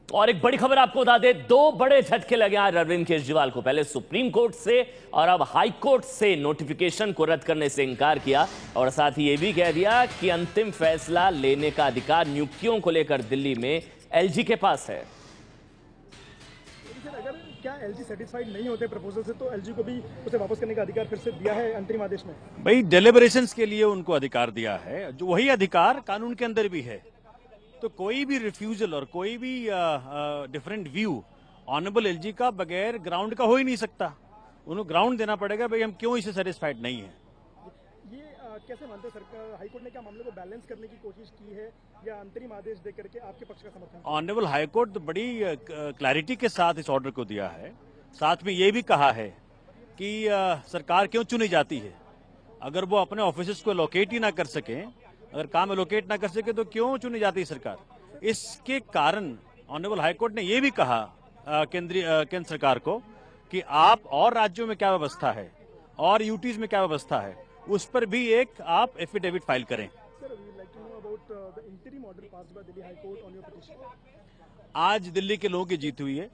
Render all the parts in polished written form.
और एक बड़ी खबर आपको बता दें, दो बड़े झटके लगे आज अरविंद केजरीवाल को। पहले सुप्रीम कोर्ट से और अब हाई कोर्ट से नोटिफिकेशन को रद्द करने से इनकार किया और साथ ही यह भी कह दिया कि अंतिम फैसला लेने का अधिकार नियुक्तियों को लेकर दिल्ली में एलजी के पास है। अगर क्या एलजी सेटिस्फाइड नहीं होते प्रपोजल से तो एलजी को भी उसे वापस करने का अधिकार फिर से दिया है अंतरिम आदेश में। भाई डेलिब्रेशंस के लिए उनको अधिकार दिया है, जो वही अधिकार कानून के अंदर भी है। तो कोई भी रिफ्यूजल और कोई भी डिफरेंट व्यू ऑनरेबल एलजी का बगैर ग्राउंड का हो ही नहीं सकता। उन्हें ग्राउंड देना पड़ेगा, भाई हम क्यों इसे सेटिस्फाइड नहीं है। ये कैसे मानते सरकार हाईकोर्ट ने क्या मामले को बैलेंस करने की कोशिश की है या अंतरिम आदेश दे करके आपके पक्ष का समर्थन? ऑनरेबल हाईकोर्ट तो बड़ी क्लैरिटी के साथ इस ऑर्डर को दिया है। साथ में ये भी कहा है कि सरकार क्यों चुनी जाती है। अगर वो अपने ऑफिस को एलोकेट ही ना कर सके, अगर काम एलोकेट ना कर सके तो क्यों चुनी जाती है सरकार। इसके कारण ऑनरेबल हाईकोर्ट ने यह भी कहा केंद्र सरकार को कि आप और राज्यों में क्या व्यवस्था है और यूटीज में क्या व्यवस्था है, उस पर भी एक आप एफिडेविट फाइल करें। आज दिल्ली के लोगों की जीत हुई है।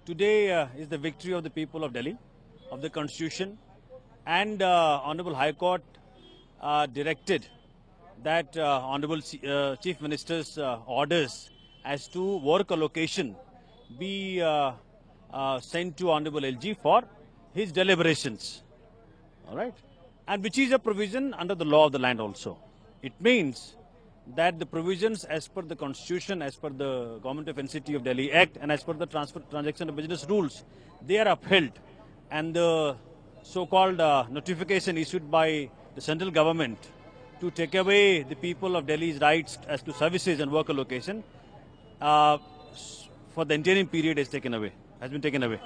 Today is the victory of the people of Delhi, of the constitution, and honourable high court directed that Honorable Chief Minister's orders as to work allocation be sent to Honorable LG for his deliberations. All right? And which is a provision under the law of the land also. It means that the provisions as per the Constitution, as per the Government of NCT of Delhi Act, and as per the transaction of business rules, they are upheld. And the so-called notification issued by the central government to take away the people of Delhi's rights as to services and work allocation for the interim period has been taken away.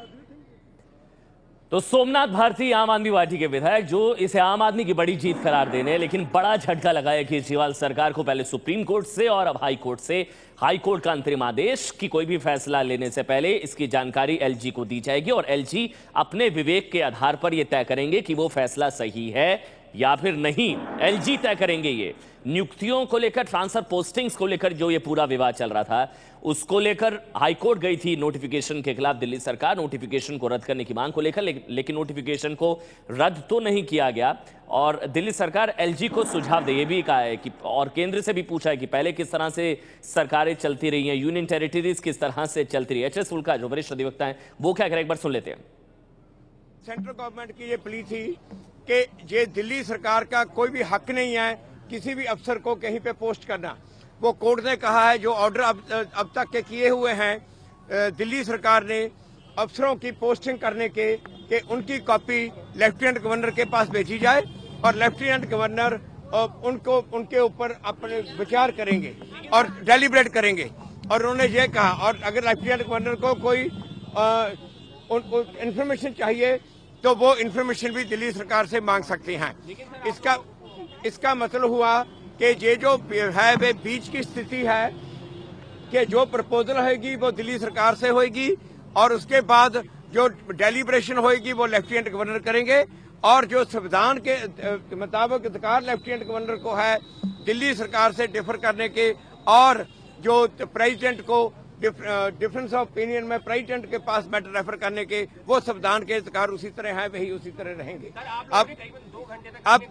तो सोमनाथ भारती आम आदमी party के विधायक जो इसे आम आदमी की बड़ी जीत करार देने, लेकिन बड़ा झटका लगाया केजरीवाल सरकार को। पहले सुप्रीम कोर्ट से और अब हाई कोर्ट से। हाई कोर्ट का अंतरिम आदेश कि कोई भी फैसला लेने से पहले इसकी जानकारी एलजी को दी जाएगी और एलजी अपने विवेक के आधार पर यह तय करेंगे कि वो फैसला सही है या फिर नहीं। एलजी तय करेंगे। ये नियुक्तियों को लेकर, ट्रांसफर पोस्टिंग्स को लेकर जो ये पूरा विवाद चल रहा था, उसको लेकर हाईकोर्ट गई थी नोटिफिकेशन के खिलाफ दिल्ली सरकार, नोटिफिकेशन को रद्द करने की मांग को लेकर। लेकिन नोटिफिकेशन को रद्द तो नहीं किया गया और दिल्ली सरकार एलजी को सुझाव दे, ये भी कहा है कि, और केंद्र से भी पूछा है कि पहले किस तरह से सरकारें चलती रही हैं, यूनियन टेरिटरीज किस तरह से चलती रही है। एच एस फुल्का जो वरिष्ठ अधिवक्ता है वो क्या करें, एक बार सुन लेते हैं। सेंट्रल गवर्नमेंट की ये प्ली थी कि ये दिल्ली सरकार का कोई भी हक नहीं है किसी भी अफसर को कहीं पे पोस्ट करना। वो कोर्ट ने कहा है जो ऑर्डर अब तक के किए हुए हैं दिल्ली सरकार ने अफसरों की पोस्टिंग करने के, कि उनकी कॉपी लेफ्टिनेंट गवर्नर के पास भेजी जाए और लेफ्टिनेंट गवर्नर उनके ऊपर अपने विचार करेंगे और डेलिब्रेट करेंगे। और उन्होंने ये कहा, और अगर लेफ्टिनेंट गवर्नर को कोई इंफॉर्मेशन चाहिए तो वो इंफॉर्मेशन भी दिल्ली सरकार से मांग सकते हैं। इसका मतलब हुआ कि ये जो है वे बीच की स्थिति है कि जो प्रपोजल होगी वो दिल्ली सरकार से होगी और उसके बाद जो डेलिब्रेशन होगी वो लेफ्टिनेंट गवर्नर करेंगे और जो संविधान के मुताबिक अधिकार लेफ्टिनेंट गवर्नर को है दिल्ली सरकार से डिफर करने के, और जो प्रेसिडेंट को डिफरेंस ऑफ ओपिनियन में प्रेसिडेंट के पास मैटर रेफर करने के, वो संविधान के अधिकार उसी तरह है, वही उसी तरह रहेंगे। अब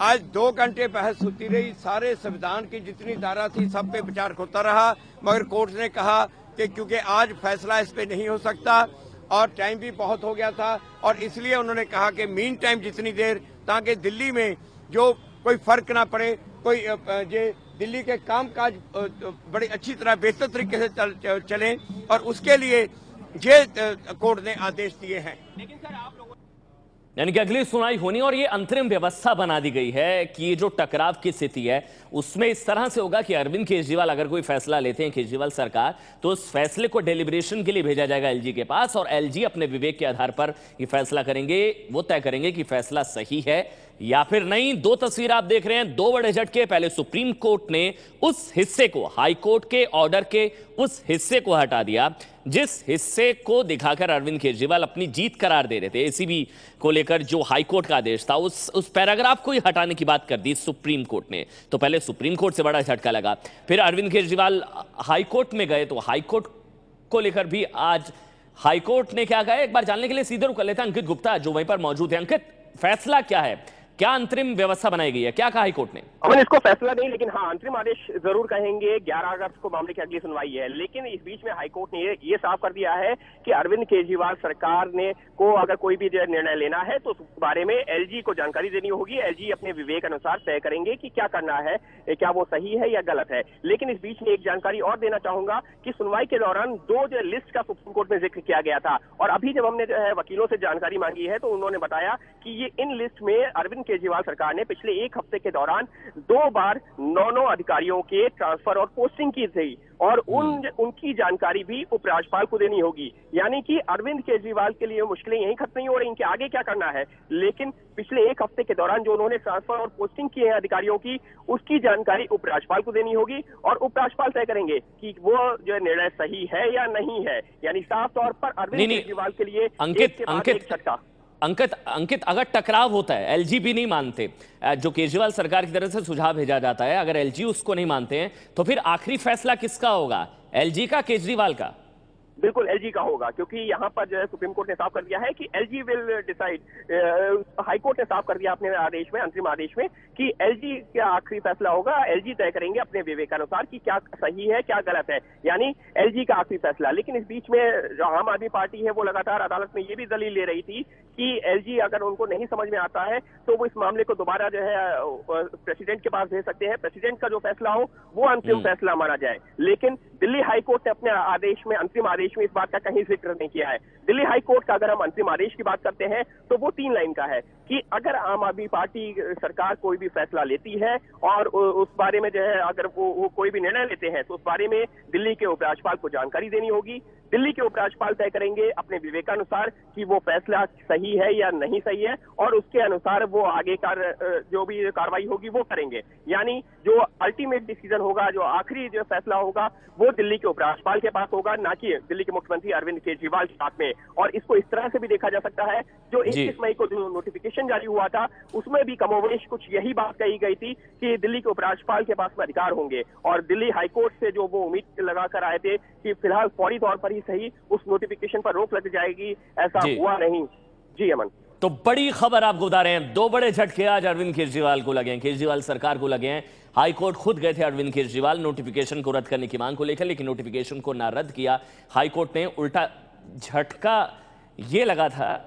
आज 2 घंटे बहस होती रही, सारे संविधान की जितनी धारा थी सब पे विचार होता रहा, मगर कोर्ट ने कहा कि क्योंकि आज फैसला इस पे नहीं हो सकता और टाइम भी बहुत हो गया था, और इसलिए उन्होंने कहा कि मीन टाइम जितनी देर, ताकि दिल्ली में जो कोई फर्क ना पड़े, कोई ये दिल्ली के कामकाज बड़ी अच्छी तरह बेहतर तरीके से चलें, और उसके लिए ये कोर्ट ने आदेश दिए हैं। यानी कि अगली सुनवाई होनी और ये अंतरिम व्यवस्था बना दी गई है कि ये जो टकराव की स्थिति है उसमें इस तरह से होगा कि अरविंद केजरीवाल अगर कोई फैसला लेते हैं केजरीवाल सरकार, तो उस फैसले को डेलिब्रेशन के लिए भेजा जाएगा एलजी के पास और एलजी अपने विवेक के आधार पर ये फैसला करेंगे, वो तय करेंगे कि फैसला सही है या फिर नहीं। 2 तस्वीर आप देख रहे हैं, 2 बड़े झटके। पहले सुप्रीम कोर्ट ने उस हिस्से को, हाई कोर्ट के ऑर्डर के उस हिस्से को हटा दिया जिस हिस्से को दिखाकर अरविंद केजरीवाल अपनी जीत करार दे रहे थे। एसीबी को लेकर जो हाई कोर्ट का आदेश था उस पैराग्राफ को ही हटाने की बात कर दी सुप्रीम कोर्ट ने। तो पहले सुप्रीम कोर्ट से बड़ा झटका लगा, फिर अरविंद केजरीवाल हाई कोर्ट में गए तो हाई कोर्ट को लेकर भी आज हाईकोर्ट ने क्या कहा है, एक बार जानने के लिए सीधे रुक कर लेते हैं अंकित गुप्ता जो वहीं पर मौजूद है। अंकित, फैसला क्या है, क्या अंतरिम व्यवस्था बनाई गई है, क्या कहा हाईकोर्ट ने? अमन, इसको फैसला नहीं, लेकिन हाँ अंतरिम आदेश जरूर कहेंगे। 11 अगस्त को मामले की अगली सुनवाई है, लेकिन इस बीच में हाईकोर्ट ने ये साफ कर दिया है कि अरविंद केजरीवाल सरकार ने को अगर कोई भी निर्णय लेना है तो उस बारे में एलजी को जानकारी देनी होगी। एलजी अपने विवेक अनुसार तय करेंगे कि क्या करना है, क्या वो सही है या गलत है। लेकिन इस बीच में एक जानकारी और देना चाहूंगा कि सुनवाई के दौरान 2 जो लिस्ट का सुप्रीम कोर्ट में जिक्र किया गया था, और अभी जब हमने जो है वकीलों से जानकारी मांगी है तो उन्होंने बताया कि ये इन लिस्ट में अरविंद केजरीवाल सरकार ने पिछले 1 हफ्ते के दौरान 2 बार 9 अधिकारियों के ट्रांसफर और पोस्टिंग की थी, और उनकी जानकारी भी उपराज्यपाल को देनी होगी। यानी कि अरविंद केजरीवाल के लिए मुश्किलें यहीं खत्म नहीं हो रही, इनके आगे क्या करना है, लेकिन पिछले 1 हफ्ते के दौरान जो उन्होंने ट्रांसफर और पोस्टिंग किए हैं अधिकारियों की, उसकी जानकारी उपराज्यपाल को देनी होगी, और उपराज्यपाल तय करेंगे कि वो जो निर्णय सही है या नहीं है। यानी साफ तौर पर अरविंद केजरीवाल के लिए अंकित, अगर टकराव होता है, एलजी भी नहीं मानते, जो केजरीवाल सरकार की तरफ से सुझाव भेजा जाता है, अगर एलजी उसको नहीं मानते हैं तो फिर आखिरी फैसला किसका होगा, एलजी का, केजरीवाल का? बिल्कुल एलजी का होगा, क्योंकि यहाँ पर जो है सुप्रीम कोर्ट ने साफ कर दिया है कि एलजी विल डिसाइड। हाईकोर्ट ने साफ कर दिया अपने आदेश में, अंतरिम आदेश में, कि एलजी का आखिरी फैसला होगा। एलजी तय करेंगे अपने विवेकानुसार कि क्या सही है क्या गलत है, यानी एलजी का आखिरी फैसला। लेकिन इस बीच में जो आम आदमी पार्टी है वो लगातार अदालत में ये भी दलील ले रही थी कि एलजी अगर उनको नहीं समझ में आता है तो वो इस मामले को दोबारा जो है प्रेसिडेंट के पास भेज सकते हैं, प्रेसिडेंट का जो फैसला हो वो अंतिम फैसला माना जाए। लेकिन दिल्ली हाईकोर्ट ने अपने आदेश में, अंतिम आदेश में, इस बात का कहीं जिक्र नहीं किया है। दिल्ली हाईकोर्ट का अगर हम अंतिम आदेश की बात करते हैं तो वो 3 लाइन का है कि अगर आम आदमी पार्टी सरकार कोई भी फैसला लेती है और उस बारे में जो है अगर वो कोई भी निर्णय लेते हैं तो उस बारे में दिल्ली के उपराज्यपाल को जानकारी देनी होगी। दिल्ली के उपराज्यपाल तय करेंगे अपने विवेकानुसार कि वो फैसला सही है या नहीं सही है, और उसके अनुसार वो आगे जो भी कार्रवाई होगी वो करेंगे। यानी जो अल्टीमेट डिसीजन होगा, जो आखिरी जो फैसला होगा, वो दिल्ली के उपराज्यपाल के पास होगा, ना कि दिल्ली के मुख्यमंत्री अरविंद केजरीवाल के साथ में। और इसको इस तरह से भी देखा जा सकता है, जो 21 मई को जो नोटिफिकेशन जारी हुआ था उसमें भी कमोवेश कुछ यही बात कही गई थी कि दिल्ली के उपराज्यपाल के पास में अधिकार होंगे, और दिल्ली हाईकोर्ट से जो वो उम्मीद लगाकर आए थे कि फिलहाल फौरी तौर पर ही सही उस नोटिफिकेशन पर रोक लग जाएगी, ऐसा हुआ नहीं। जी अमन, तो बड़ी खबर आपको बता रहे हैं, 2 बड़े झटके आज अरविंद केजरीवाल को लगे हैं, केजरीवाल सरकार को लगे हैं। हाईकोर्ट खुद गए थे अरविंद केजरीवाल नोटिफिकेशन को रद्द करने की मांग को लेकर, लेकिन नोटिफिकेशन को ना रद्द किया हाईकोर्ट ने। उल्टा झटका ये लगा था,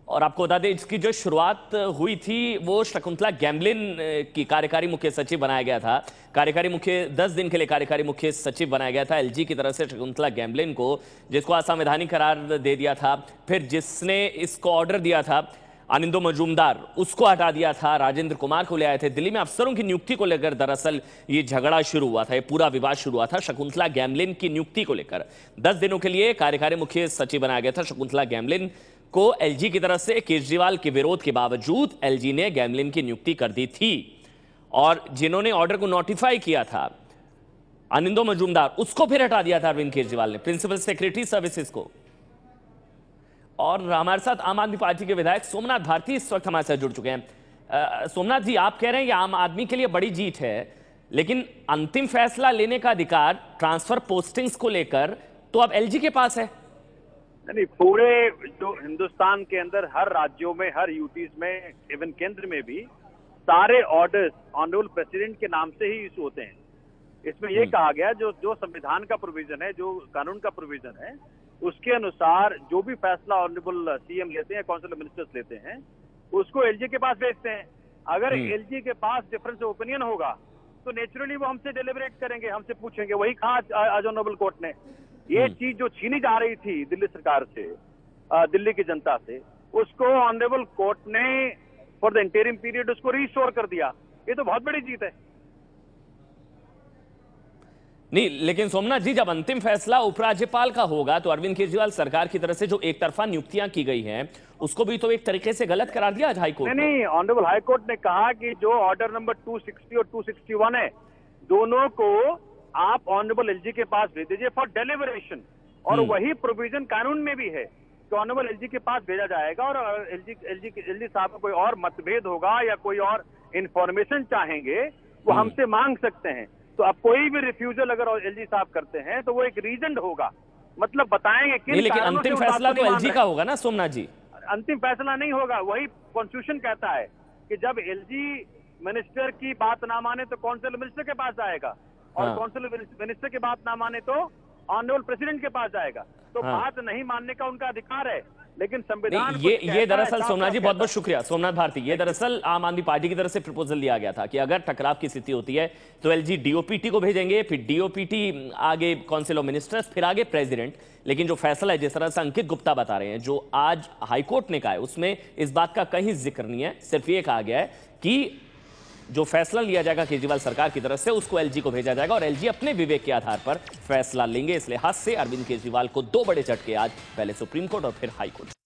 और आपको बता दें इसकी जो शुरुआत हुई थी वो शकुंतला गैमलिन की कार्यकारी मुख्य सचिव बनाया गया था। कार्यकारी मुख्य 10 दिन के लिए कार्यकारी मुख्य सचिव बनाया गया था एलजी की तरफ से शकुंतला गैमलिन को, जिसको असंवैधानिक करार दे दिया था। फिर जिसने इसको ऑर्डर दिया था आनंदो मजूमदार, उसको हटा दिया था, राजेंद्र कुमार को ले आए थे। दिल्ली में अफसरों की नियुक्ति को लेकर दरअसल ये झगड़ा शुरू हुआ था, ये पूरा विवाद शुरू हुआ था शकुंतला गैमलिन की नियुक्ति को लेकर। 10 दिनों के लिए कार्यकारी मुख्य सचिव बनाया गया था शकुंतला गैमलिन को। एलजी की तरफ से केजरीवाल के विरोध के बावजूद एलजी ने गैमलिन की नियुक्ति कर दी थी, और जिन्होंने ऑर्डर को नोटिफाई किया था आनंदो मजूमदार, उसको फिर हटा दिया था अरविंद केजरीवाल ने, प्रिंसिपल सेक्रेटरी सर्विसेज को। और हमारे साथ आम आदमी पार्टी के विधायक सोमनाथ भारती इस वक्त हमारे साथ जुड़ चुके हैं। सोमनाथ जी, आप कह रहे हैं कि आम आदमी के लिए बड़ी जीत है, लेकिन अंतिम फैसला लेने का अधिकार ट्रांसफर पोस्टिंग्स को लेकर तो अब एलजी के पास है। नहीं, पूरे जो हिंदुस्तान के अंदर हर राज्यों में, हर यूटीज में, इवन केंद्र में भी सारे ऑर्डर्स ऑनरेबल प्रेसिडेंट के नाम से ही इशू होते हैं। इसमें यह कहा गया जो संविधान का प्रोविजन है, जो कानून का प्रोविजन है, उसके अनुसार जो भी फैसला ऑनरेबल सीएम लेते हैं, काउंसिल ऑफ मिनिस्टर्स लेते हैं, उसको एलजी के पास भेजते हैं। अगर एलजी के पास डिफरेंस ऑफ ओपिनियन होगा तो नेचुरली वो हमसे डेलिब्रेट करेंगे, हमसे पूछेंगे। वही कहा आज ऑनरेबल कोर्ट ने। ये चीज जो छीनी जा रही थी दिल्ली सरकार से, दिल्ली की जनता से, उसको ऑनरेबल कोर्ट ने फॉर द इंटरिम पीरियड उसको रिस्टोर कर दिया। ये तो बहुत बड़ी जीत है। नहीं, लेकिन सोमनाथ जी, जब अंतिम फैसला उपराज्यपाल का होगा तो अरविंद केजरीवाल सरकार की तरफ से जो एक तरफा नियुक्तियां की गई हैं उसको भी तो एक तरीके से गलत करार दिया आज हाईकोर्ट ने। नहीं, ऑनरेबल हाईकोर्ट ने कहा कि जो ऑर्डर नंबर 260 और 261 है, दोनों को आप ऑनरेबल एलजी के पास भेज दीजिए फॉर डेलिबरेशन। और वही प्रोविजन कानून में भी है कि ऑनरेबल एलजी के पास भेजा जाएगा, और एलजी साहब को कोई और मतभेद होगा या कोई और इंफॉर्मेशन चाहेंगे वो हमसे मांग सकते हैं। तो अब कोई भी रिफ्यूजल अगर एलजी साहब करते हैं तो वो एक रीजन होगा मतलब बताएंगे किन नहीं, लेकिन कारणों से अंतिम उस बात फैसला को तो नहीं मान एलजी रहे। का होगा ना सोमनाथ जी। अंतिम फैसला नहीं होगा, वही कॉन्स्टिट्यूशन कहता है कि जब एलजी मिनिस्टर की बात ना माने तो कौंसिल मिनिस्टर के पास जाएगा, और हाँ। कौंसिल मिनिस्टर की बात ना माने तो ऑनरेबल प्रेसिडेंट के पास जाएगा। तो हाँ। बात नहीं मानने का उनका अधिकार है, लेकिन संविधान नहीं, कुछ ये कहता है, दरअसल साफ सोमनाथ जी साफ बहुत कहता बहुत है। शुक्रिया सोमनाथ भारती। ये दरअसल आम आदमी पार्टी की तरफ से प्रपोजल दिया गया था कि अगर टकराव की स्थिति होती है तो एलजी डीओपीटी को भेजेंगे, फिर डीओपीटी आगे काउंसिल ऑफ मिनिस्टर्स, फिर आगे प्रेसिडेंट। लेकिन जो फैसला है, जिस तरह से अंकित गुप्ता बता रहे हैं, जो आज हाईकोर्ट ने कहा है, उसमें इस बात का कहीं जिक्र नहीं है। सिर्फ ये कहा गया है कि जो फैसला लिया जाएगा केजरीवाल सरकार की तरफ से, उसको एलजी को भेजा जाएगा और एलजी अपने विवेक के आधार पर फैसला लेंगे। इस लिहाज से अरविंद केजरीवाल को दो बड़े झटके आज, पहले सुप्रीम कोर्ट और फिर हाई कोर्ट।